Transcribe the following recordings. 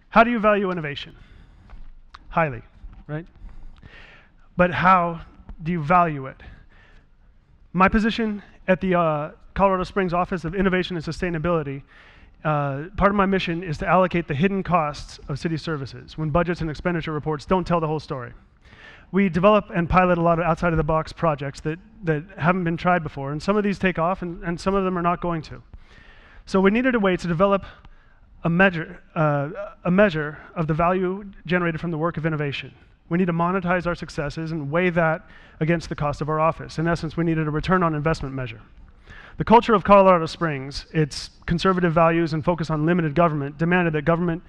How do you value innovation? Highly, right? But how do you value it? My position at the Colorado Springs Office of Innovation and Sustainability, part of my mission is to allocate the hidden costs of city services when budgets and expenditure reports don't tell the whole story. We develop and pilot a lot of outside-of-the-box projects that haven't been tried before, and some of these take off, and some of them are not going to. So we needed a way to develop a measure of the value generated from the work of innovation. We need to monetize our successes and weigh that against the cost of our office. In essence, we needed a return on investment measure. The culture of Colorado Springs, its conservative values and focus on limited government, demanded that government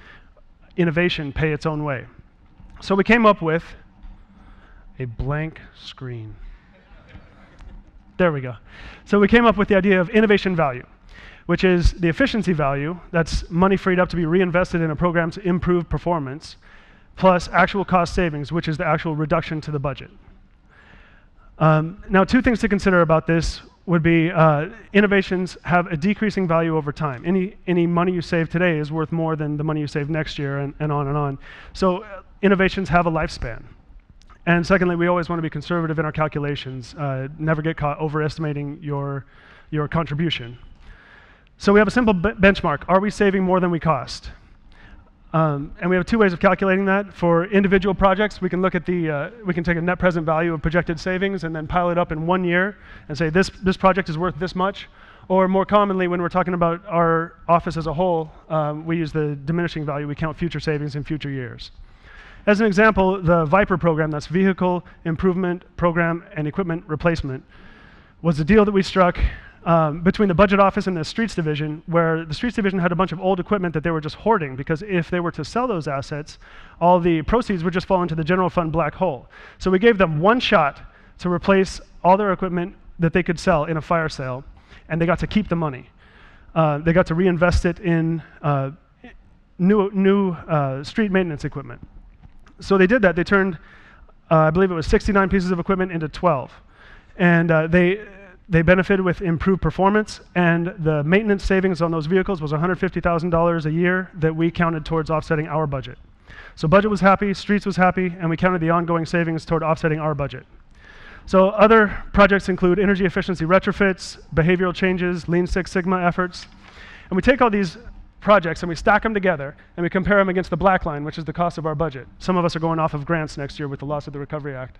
innovation pay its own way. So we came up with a blank screen. There we go. So we came up with the idea of innovation value, which is the efficiency value, that's money freed up to be reinvested in a program to improve performance, plus actual cost savings, which is the actual reduction to the budget. Now, two things to consider about this would be innovations have a decreasing value over time. Any money you save today is worth more than the money you save next year, and on and on. So innovations have a lifespan. And secondly, we always want to be conservative in our calculations, never get caught overestimating your contribution. So we have a simple benchmark. Are we saving more than we cost? And we have two ways of calculating that. For individual projects, we can look at we can take a net present value of projected savings and then pile it up in 1 year and say this project is worth this much. Or more commonly, when we're talking about our office as a whole, we use the diminishing value. We count future savings in future years. As an example, the VIPER program, that's Vehicle Improvement Program and Equipment Replacement, was a deal that we struck between the budget office and the streets division, where the streets division had a bunch of old equipment that they were just hoarding, because if they were to sell those assets, all the proceeds would just fall into the general fund black hole. So we gave them one shot to replace all their equipment that they could sell in a fire sale, and they got to keep the money. They got to reinvest it in new street maintenance equipment. So they did that. They turned, I believe it was 69 pieces of equipment into 12. And they benefited with improved performance, and the maintenance savings on those vehicles was $150,000 a year that we counted towards offsetting our budget. So budget was happy, streets was happy, and we counted the ongoing savings toward offsetting our budget. So other projects include energy efficiency retrofits, behavioral changes, Lean Six Sigma efforts. And we take all these projects and we stack them together and we compare them against the black line, which is the cost of our budget. Some of us are going off of grants next year with the loss of the Recovery Act.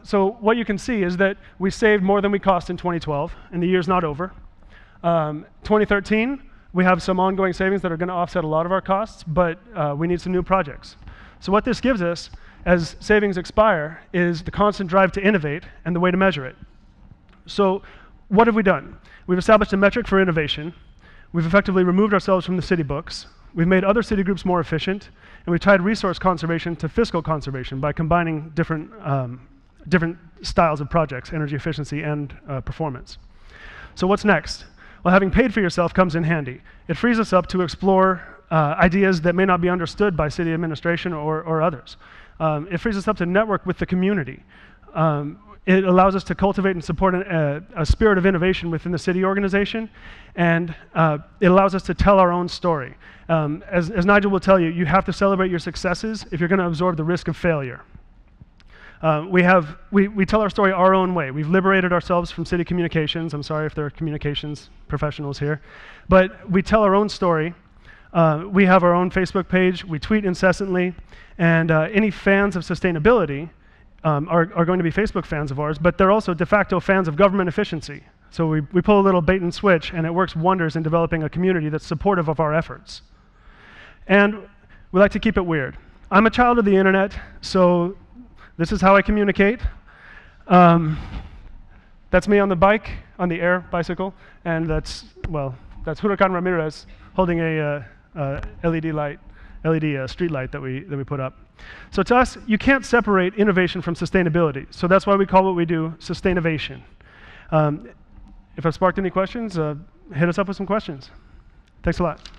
So what you can see is that we saved more than we cost in 2012, and the year's not over. 2013, we have some ongoing savings that are going to offset a lot of our costs, but we need some new projects. So what this gives us as savings expire is the constant drive to innovate and the way to measure it. So what have we done? We've established a metric for innovation. We've effectively removed ourselves from the city books. We've made other city groups more efficient, and we've tied resource conservation to fiscal conservation by combining different styles of projects, energy efficiency and performance. So what's next? Well, having paid for yourself comes in handy. It frees us up to explore ideas that may not be understood by city administration or others. It frees us up to network with the community. It allows us to cultivate and support a spirit of innovation within the city organization, and it allows us to tell our own story. As Nigel will tell you, you have to celebrate your successes if you're going to absorb the risk of failure. We tell our story our own way. We've liberated ourselves from city communications. I'm sorry if there are communications professionals here. But we tell our own story. We have our own Facebook page. We tweet incessantly. And any fans of sustainability are going to be Facebook fans of ours, but they're also de facto fans of government efficiency. So we pull a little bait and switch, and it works wonders in developing a community that's supportive of our efforts. And we like to keep it weird. I'm a child of the internet, so this is how I communicate. That's me on the bike, on the air bicycle, and that's Huracan Ramirez holding a LED street light that we put up. So to us, you can't separate innovation from sustainability. So that's why we call what we do Sustainnovation. If I've sparked any questions, hit us up with some questions. Thanks a lot.